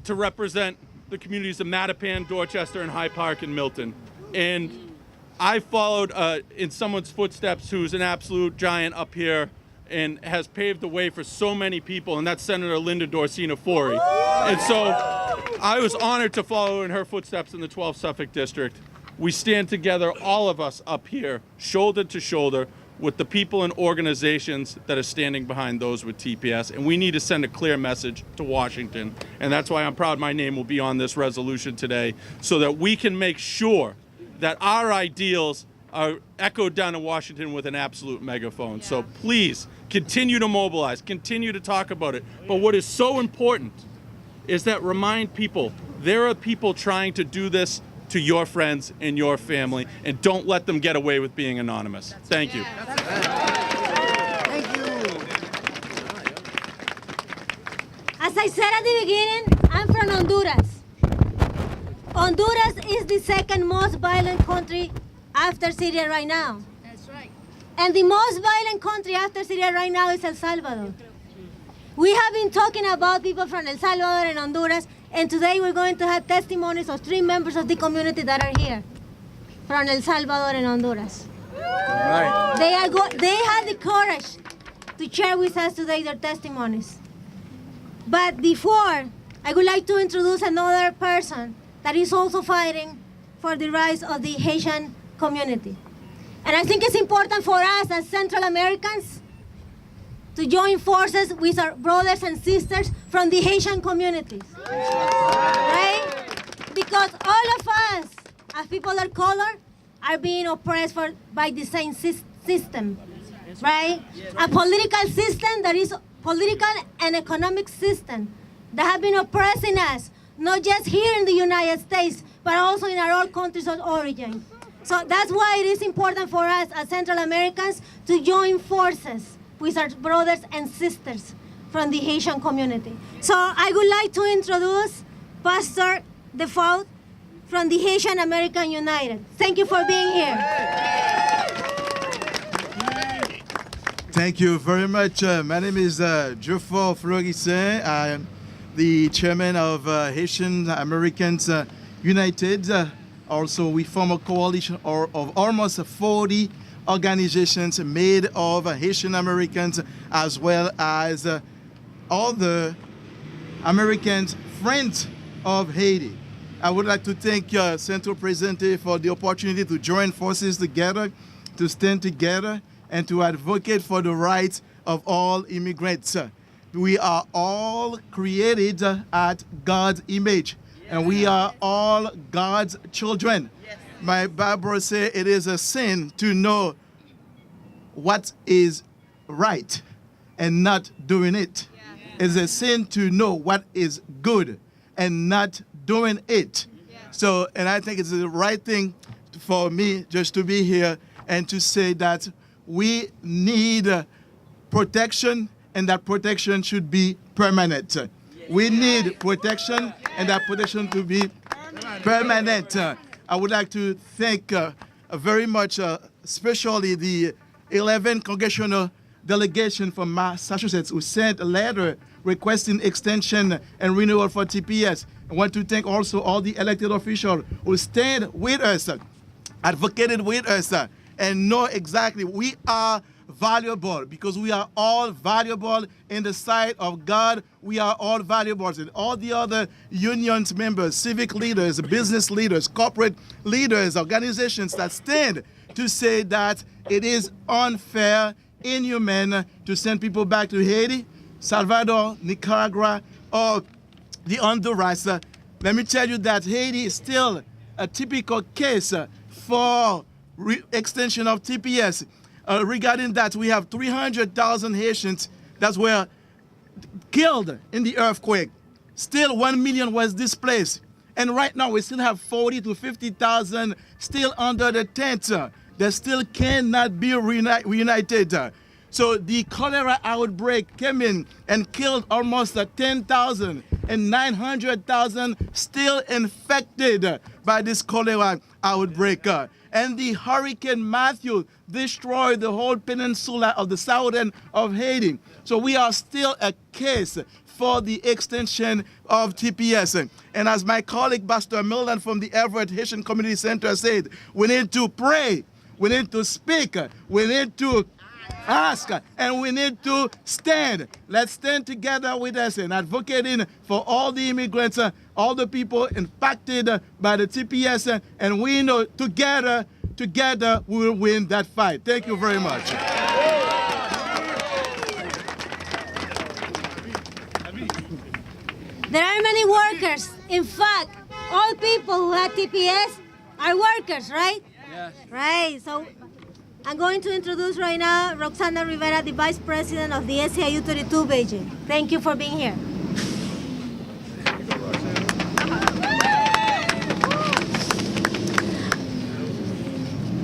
to represent the communities of Mattapan, Dorchester, and High Park and Milton. And I followed in someone's footsteps who's an absolute giant up here and has paved the way for so many people, and that's Senator Linda Dorsina-Forey. And so I was honored to follow in her footsteps in the 12th Suffolk District. We stand together, all of us up here, shoulder to shoulder, with the people and organizations that are standing behind those with TPS, and we need to send a clear message to Washington. And that's why I'm proud my name will be on this resolution today, so that we can make sure that our ideals are echoed down in Washington with an absolute megaphone. So please continue to mobilize, continue to talk about it. But what is so important is that remind people there are people trying to do this to your friends and your family, and don't let them get away with being anonymous. Thank you. Thank you. As I said at the beginning, I'm from Honduras. Honduras is the second most violent country after Syria right now. That's right. And the most violent country after Syria right now is El Salvador. We have been talking about people from El Salvador and Honduras, and today we're going to have testimonies of 3 members of the community that are here from El Salvador and Honduras. Right. They had the courage to share with us today their testimonies. But before, I would like to introduce another person that is also fighting for the rights of the Haitian community. And I think it's important for us as Central Americans to join forces with our brothers and sisters from the Haitian communities, right? Because all of us, as people of color, are being oppressed by the same system, right? A political system that is political and economic system that have been oppressing us, not just here in the United States, but also in our own countries of origin. So that's why it is important for us as Central Americans to join forces with our brothers and sisters from the Haitian community. So I would like to introduce Pastor Default from the Haitian American United. Thank you for being here. Thank you very much. My name is Geoffroy Fleurissin. I am the chairman of Haitian Americans United. Also, we form a coalition of almost 40 organizations made of Haitian Americans as well as all the Americans friends of Haiti. I would like to thank Centro Presente for the opportunity to join forces together, to stand together, and to advocate for the rights of all immigrants. We are all created at God's image, and we are all God's children. My Bible says it is a sin to know what is right and not doing it. It's a sin to know what is good and not doing it. So, and I think it's the right thing for me just to be here and to say that we need protection, and that protection should be permanent. We need protection, and that protection to be permanent. I would like to thank very much, especially the 11 congressional delegation from Massachusetts who sent a letter requesting extension and renewal for TPS. I want to thank also all the elected officials who stand with us, advocated with us, and know exactly we are valuable because we are all valuable in the sight of God. We are all valuable. And all the other unions members, civic leaders, business leaders, corporate leaders, organizations that stand to say that it is unfair, inhuman to send people back to Haiti, Salvador, Nicaragua, or the Honduras. Let me tell you that Haiti is still a typical case for extension of TPS. Regarding that, we have 300,000 Haitians that were killed in the earthquake. Still 1 million was displaced. And right now we still have 40 to 50,000 still under the tent. They still cannot be reunited. So the cholera outbreak came in and killed almost 10,000 and 900,000 still infected by this cholera outbreak. And the Hurricane Matthew destroyed the whole peninsula of the southern of Haiti. So we are still a case for the extension of TPS. And as my colleague, Pastor Milton from the Everett Haitian Community Center said, we need to pray, we need to speak, we need to ask, and we need to stand. Let's stand together with us and advocating for all the immigrants, all the people impacted by the TPS, and we know together we will win that fight. Thank you very much. There are many workers. In fact, all people who have TPS are workers, right? Yes. Right. So I'm going to introduce right now Roxana Rivera, the Vice President of the SEIU 32 Beijing. Thank you for being here.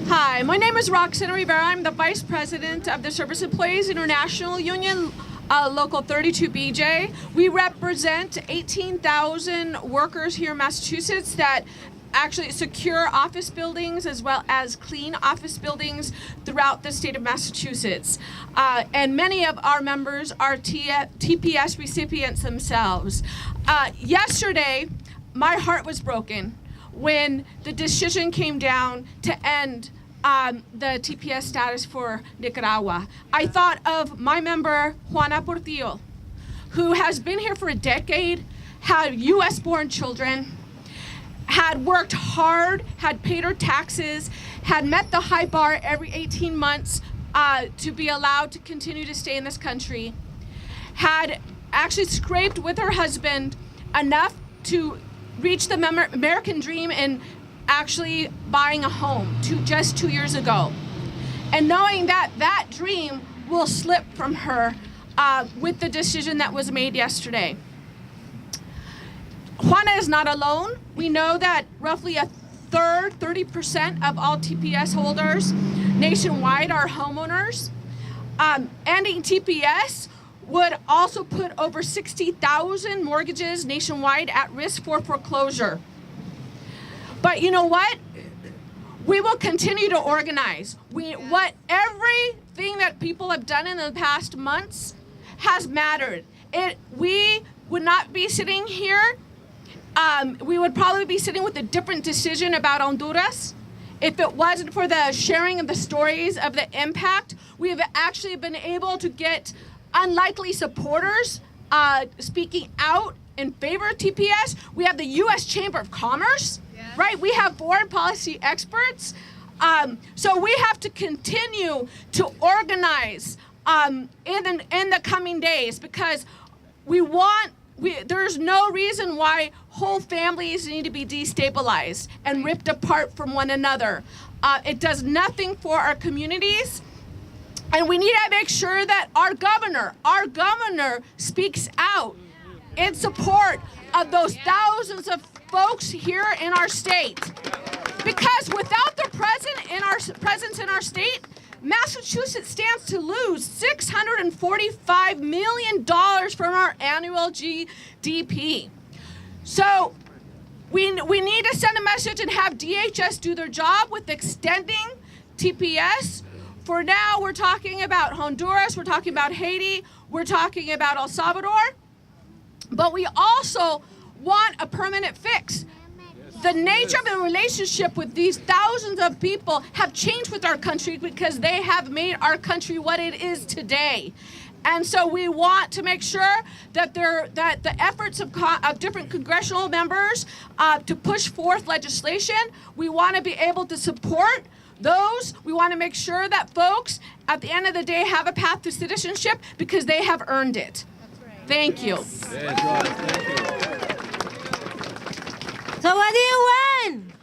Hi, my name is Roxana Rivera. I'm the Vice President of the Service Employees International Union, Local 32BJ. We represent 18,000 workers here in Massachusetts that actually secure office buildings as well as clean office buildings throughout the state of Massachusetts. And many of our members are TPS recipients themselves. Yesterday, my heart was broken when the decision came down to end the TPS status for Nicaragua. I thought of my member, Juana Portillo, who has been here for a decade, had US-born children, had worked hard, had paid her taxes, had met the high bar every 18 months to be allowed to continue to stay in this country, had actually scraped with her husband enough to reach the American dream in actually buying a home just 2 years ago. And knowing that that dream will slip from her with the decision that was made yesterday. Juana is not alone. We know that roughly a third, 30% of all TPS holders nationwide are homeowners. Ending TPS would also put over 60,000 mortgages nationwide at risk for foreclosure. But you know what? We will continue to organize. Everything that people have done in the past months has mattered. We would not be sitting here. We would probably be sitting with a different decision about Honduras if it wasn't for the sharing of the stories of the impact. We have actually been able to get unlikely supporters speaking out in favor of TPS. We have the U.S. Chamber of Commerce, right? We have foreign policy experts. So we have to continue to organize in the coming days because there's no reason why whole families need to be destabilized and ripped apart from one another. It does nothing for our communities. And we need to make sure that our governor speaks out in support of those thousands of folks here in our state. Because without the presence in our state, Massachusetts stands to lose $645 million from our annual GDP. So we need to send a message and have DHS do their job with extending TPS. For now, we're talking about Honduras, we're talking about Haiti, we're talking about El Salvador, but we also want a permanent fix. The nature of the relationship with these thousands of people have changed with our country because they have made our country what it is today. And so we want to make sure that the efforts of different congressional members to push forth legislation, we want to be able to support those. We want to make sure that folks at the end of the day have a path to citizenship because they have earned it. Thank you. So what do you want?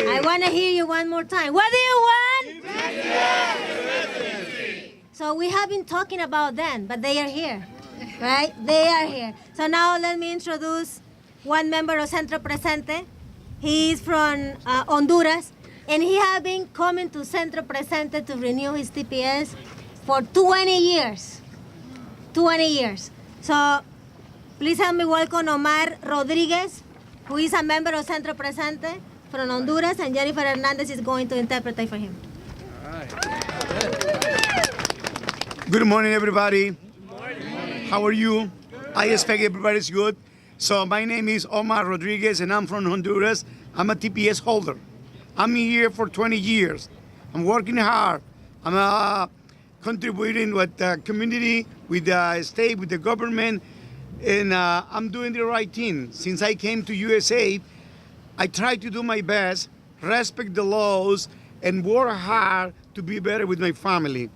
I want to hear you one more time. What do you want? So we have been talking about them, but they are here, right? They are here. So now let me introduce one member of Centro Presente. He is from Honduras, and he has been coming to Centro Presente to renew his TPS for 20 years. 20 years. So please help me welcome Omar Rodriguez, who is a member of Centro Presente from Honduras, and Jennifer Hernandez is going to interpret for him. All right. Good morning, everybody. Good morning. How are you? I expect everybody's good. So my name is Omar Rodriguez, and I'm from Honduras. I'm a TPS holder. I'm here for 20 years. I'm working hard. I'm contributing with the community, with the state, with the government, and I'm doing the right thing. Since I came to USA, I try to do my best, respect the laws, and work hard to be better with my family.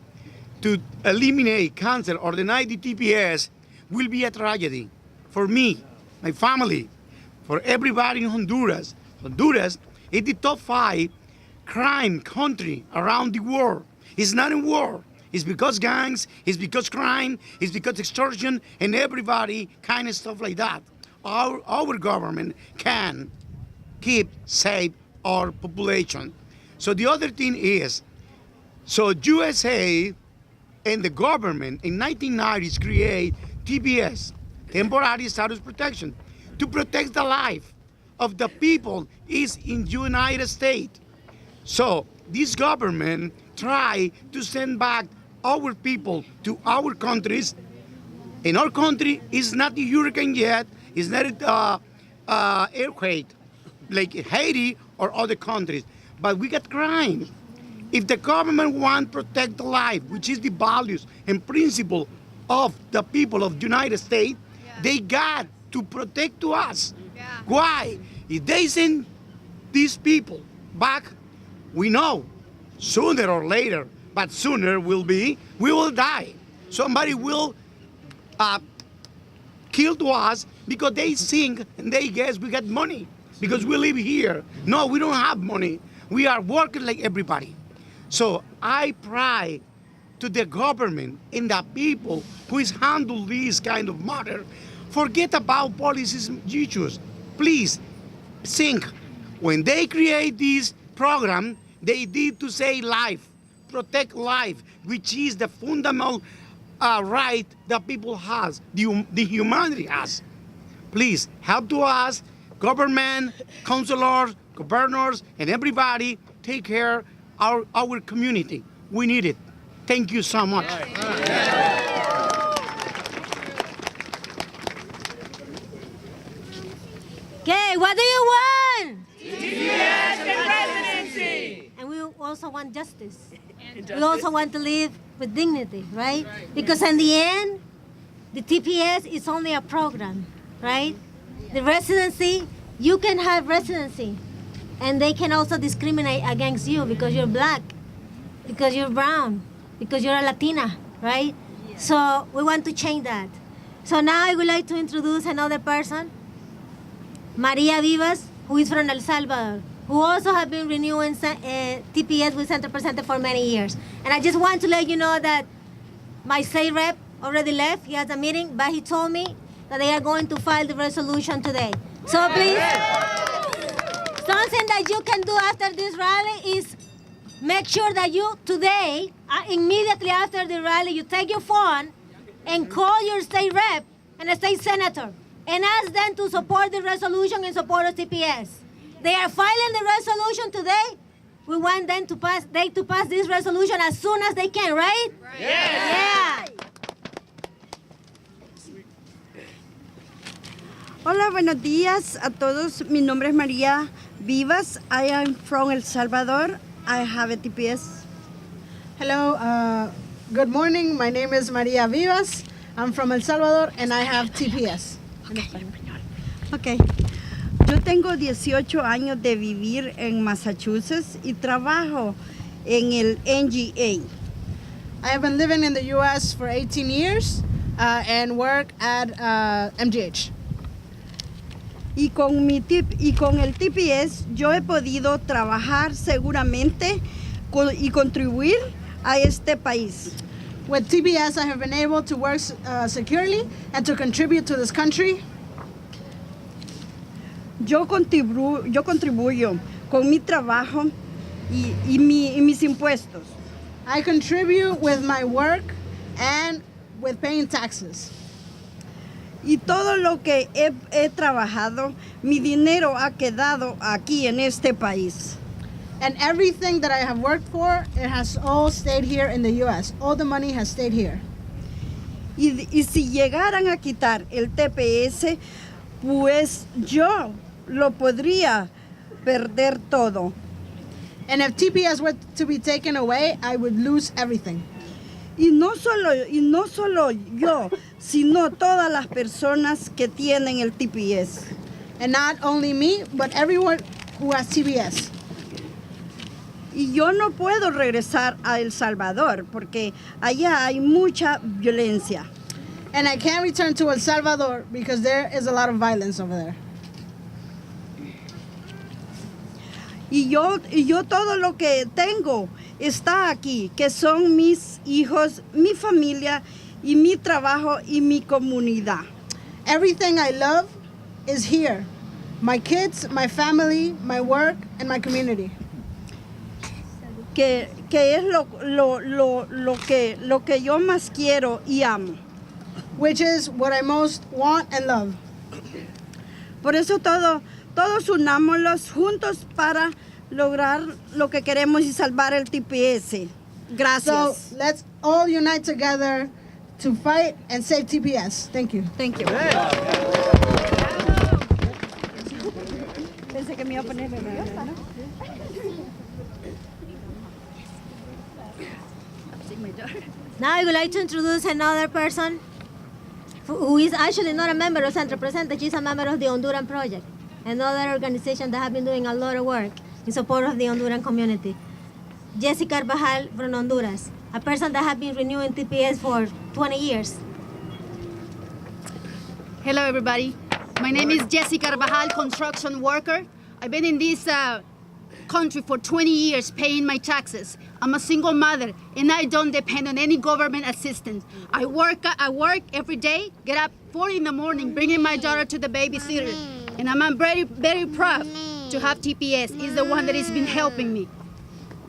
to eliminate, cancel, or deny the TPS will be a tragedy for me, my family, for everybody in Honduras. Honduras is the top 5 crime country around the world. It's not in war. It's because gangs, it's because crime, it's because extortion, and everybody kind of stuff like that. Our government can keep safe our population. So the other thing is, so USA and the government in 1990s create TPS, temporary status protection, to protect the life of the people is in United States. So this government try to send back our people to our countries. In our country, it's not the hurricane yet, it's not earthquake like Haiti or other countries, but we got crime. If the government want to protect the life, which is the values and principle of the people of the United States, they got to protect to us. Why? If they send these people back, we know sooner or later, but sooner will be, we will die. Somebody will kill to us because they think and they guess we got money because we live here. No, we don't have money. We are working like everybody. So I pray to the government and the people who is handle this kind of matter, forget about policies issues. Please think, when they create this program, they need to say life, protect life, which is the fundamental right that people has, the humanity has. Please help to us, government, councilors, governors, and everybody take care of our community. We need it. Thank you so much. Okay, what do you want? TPS and residency. And we also want justice. We also want to live with dignity, right? Because in the end, the TPS is only a program, right? The residency, you can have residency, and they can also discriminate against you because you're black, because you're brown, because you're a Latina, right? So we want to change that. So now I would like to introduce another person, Maria Vivas, who is from El Salvador, who also have been renewing TPS with Centro Presente for many years. And I just want to let you know that my state rep already left. He has a meeting, but he told me that they are going to file the resolution today. So please, something that you can do after this rally is make sure that you today, immediately after the rally, you take your phone and call your state rep and a state senator and ask them to support the resolution in support of TPS. They are filing the resolution today. We want them to pass this resolution as soon as they can, right? Yeah. Hola, buenos días a todos. Mi nombre es María Vivas. I am from El Salvador. I have a TPS. Hello, good morning. My name is María Vivas. I'm from El Salvador and I have TPS. Okay. Yo tengo 18 años de vivir en Massachusetts y trabajo en el NGA. I have been living in the U.S. for 18 years and work at MGH. Y con el TPS yo he podido trabajar seguramente y contribuir a este país. With TPS, I have been able to work securely and to contribute to this country. Yo contribuyo con mi trabajo y mis impuestos. I contribute with my work and with paying taxes. Y todo lo que he trabajado, mi dinero ha quedado aquí en este país. And everything that I have worked for, it has all stayed here in the U.S. All the money has stayed here. Y si llegaran a quitar el TPS, pues yo lo podría perder todo. And if TPS were to be taken away, I would lose everything. Y no solo yo, sino todas las personas que tienen el TPS. And not only me, but everyone who has TPS. Y yo no puedo regresar a El Salvador porque allá hay mucha violencia. And I can't return to El Salvador because there is a lot of violence over there. Y yo todo lo que tengo está aquí, que son mis hijos, mi familia y mi trabajo y mi comunidad. Everything I love is here. My kids, my family, my work, and my community. Que es lo que yo más quiero y amo. Which is what I most want and love. Por eso todos unámoslos juntos para lograr lo que queremos y salvar el TPS. Gracias. So let's all unite together to fight and save TPS. Thank you. Thank you. Pensé que me iba a poner nerviosa, ¿no? Now I would like to introduce another person who is actually not a member of Centro Presente. She's a member of the Honduran Project, another organization that have been doing a lot of work in support of the Honduran community. Jessie Carvajal from Honduras, a person that has been renewing TPS for 20 years. Hello, everybody. My name is Jessie Carvajal, construction worker. I've been in this country for 20 years paying my taxes. I'm a single mother, and I don't depend on any government assistance. I work every day, get up 4 in the morning, bringing my daughter to the babysitter. And I'm very, very proud to have TPS. It's the one that has been helping me.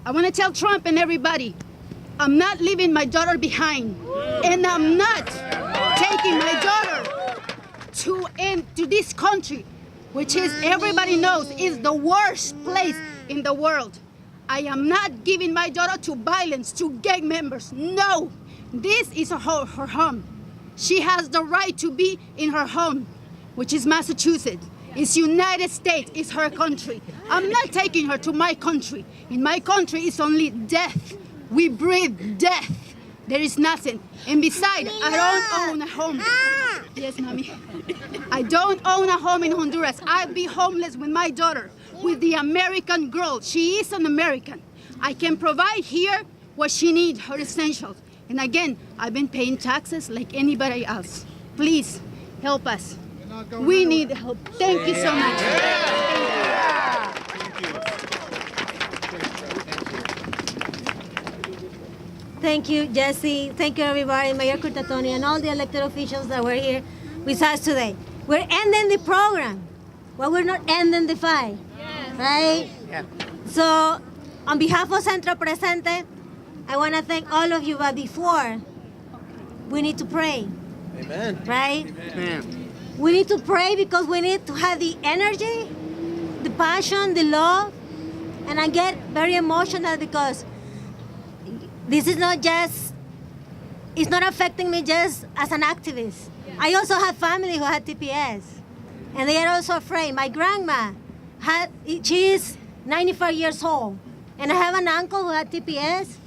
I want to tell Trump and everybody, I'm not leaving my daughter behind. And I'm not taking my daughter to this country, which is, everybody knows, is the worst place in the world. I am not giving my daughter to violence, to gang members. No, this is her home. She has the right to be in her home, which is Massachusetts. It's United States, it's her country. I'm not taking her to my country. In my country, it's only death. We breathe death. There is nothing. And besides, I don't own a home. Yes, mommy. I don't own a home in Honduras. I'd be homeless with my daughter, with the American girl. She is an American. I can provide here what she needs, her essentials. And again, I've been paying taxes like anybody else. Please, help us. We need help. Thank you so much. Thank you, Jessie. Thank you, everybody, Mayor Curtatone, and all the elected officials that were here with us today. We're ending the program, but we're not ending the fight, right? Yeah. So, on behalf of Centro Presente, I want to thank all of you, but before, we need to pray. Amen. Right? Amen. We need to pray because we need to have the energy, the passion, the love, and I get very emotional because this is not just, it's not affecting me just as an activist. I also have family who had TPS, and they are also afraid. My grandma she is 95 years old, and I have an uncle who had TPS.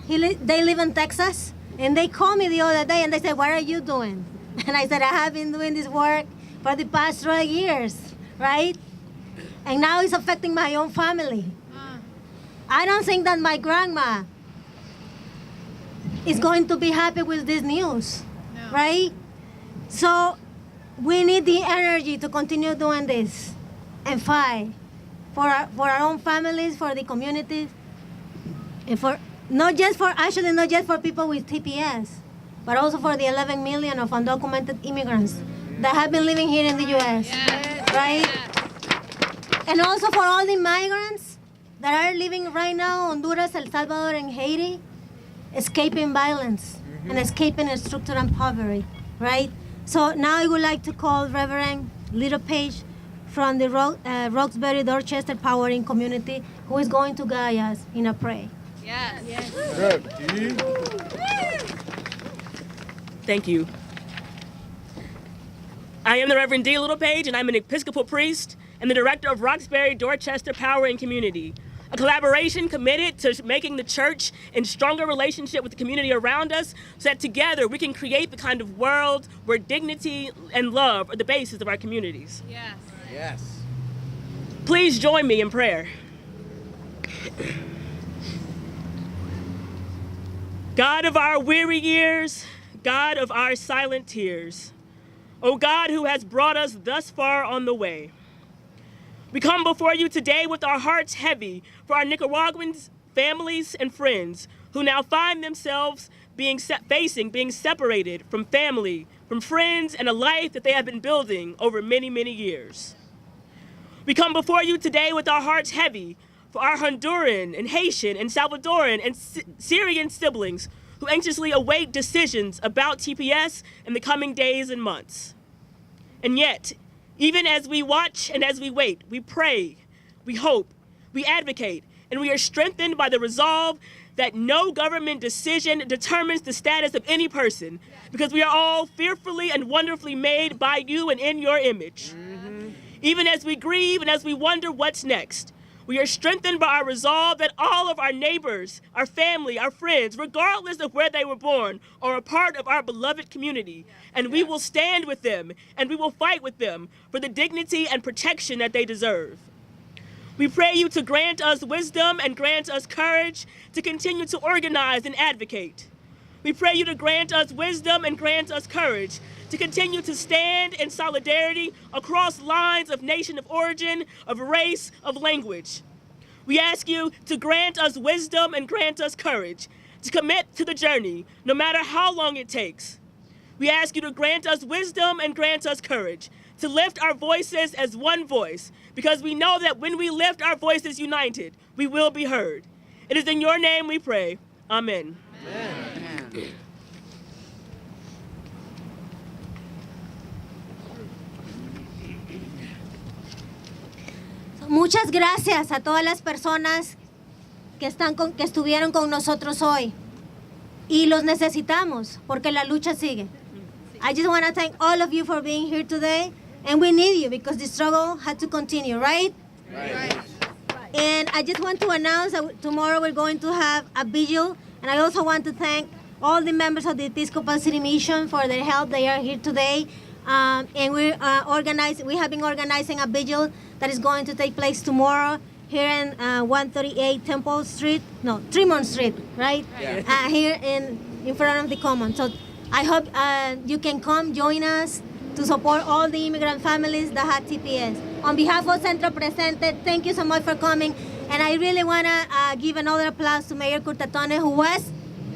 They live in Texas, and they called me the other day, and they said, "What are you doing?" And I said, "I have been doing this work for the past 12 years, right? And now it's affecting my own family." I don't think that my grandma is going to be happy with this news, right? So we need the energy to continue doing this and fight for our own families, for the communities, and for not just for people with TPS, but also for the 11 million of undocumented immigrants that have been living here in the U.S., right? And also for all the migrants that are living right now, Honduras, El Salvador, and Haiti, escaping violence and escaping structural poverty, right? So now I would like to call Reverend Little Page from the Roxbury Dorchester Powering Community, who is going to guide us in a prayer. Yes. Thank you. I am the Reverend D. Littlepage, and I'm an Episcopal priest and the director of Roxbury Dorchester Powering Community, a collaboration committed to making the church in stronger relationship with the community around us so that together we can create the kind of world where dignity and love are the basis of our communities. Yes. Yes. Please join me in prayer. God of our weary years, God of our silent tears, O God who has brought us thus far on the way, we come before you today with our hearts heavy for our Nicaraguan families and friends who now find themselves being separated from family, from friends, and a life that they have been building over many, many years. We come before you today with our hearts heavy for our Honduran and Haitian and Salvadoran and Syrian siblings who anxiously await decisions about TPS in the coming days and months. And yet, even as we watch and as we wait, we pray, we hope, we advocate, and we are strengthened by the resolve that no government decision determines the status of any person, because we are all fearfully and wonderfully made by you and in your image. Even as we grieve and as we wonder what's next, we are strengthened by our resolve that all of our neighbors, our family, our friends, regardless of where they were born, are a part of our beloved community, and we will stand with them and we will fight with them for the dignity and protection that they deserve. We pray you to grant us wisdom and grant us courage to continue to organize and advocate. We pray you to grant us wisdom and grant us courage to continue to stand in solidarity across lines of nation of origin, of race, of language. We ask you to grant us wisdom and grant us courage to commit to the journey, no matter how long it takes. We ask you to grant us wisdom and grant us courage to lift our voices as one voice, because we know that when we lift our voices united, we will be heard. It is in your name we pray. Amen. Amen. Muchas gracias a todas las personas que estuvieron con nosotros hoy. Y los necesitamos porque la lucha sigue. I just want to thank all of you for being here today. And we need you because the struggle had to continue, right? Right. And I just want to announce that tomorrow we're going to have a vigil. And I also want to thank all the members of the Episcopal City Mission for their help. They are here today. And we have been organizing a vigil that is going to take place tomorrow here in 138 Tremont Street, right? Yeah. Here in front of the Common. So I hope you can come join us to support all the immigrant families that have TPS. On behalf of Centro Presente, thank you so much for coming. And I really want to give another applause to Mayor Curtatone, who was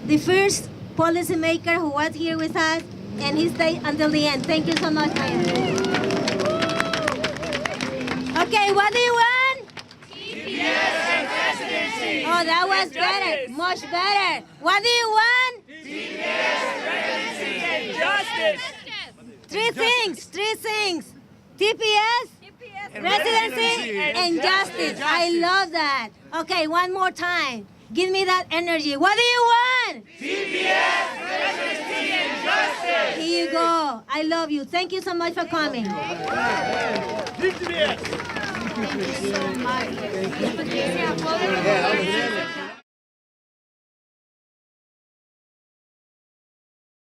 the first policymaker who was here with us, and he stayed until the end. Thank you so much, Mayor. Okay, what do you want? TPS and presidency. Oh, that was better, much better. What do you want? TPS, presidency, and justice. Three things. TPS, residency, and justice. I love that. Okay, one more time. Give me that energy. What do you want? TPS, residency, and justice. Here you go. I love you. Thank you so much for coming. Thank you so much.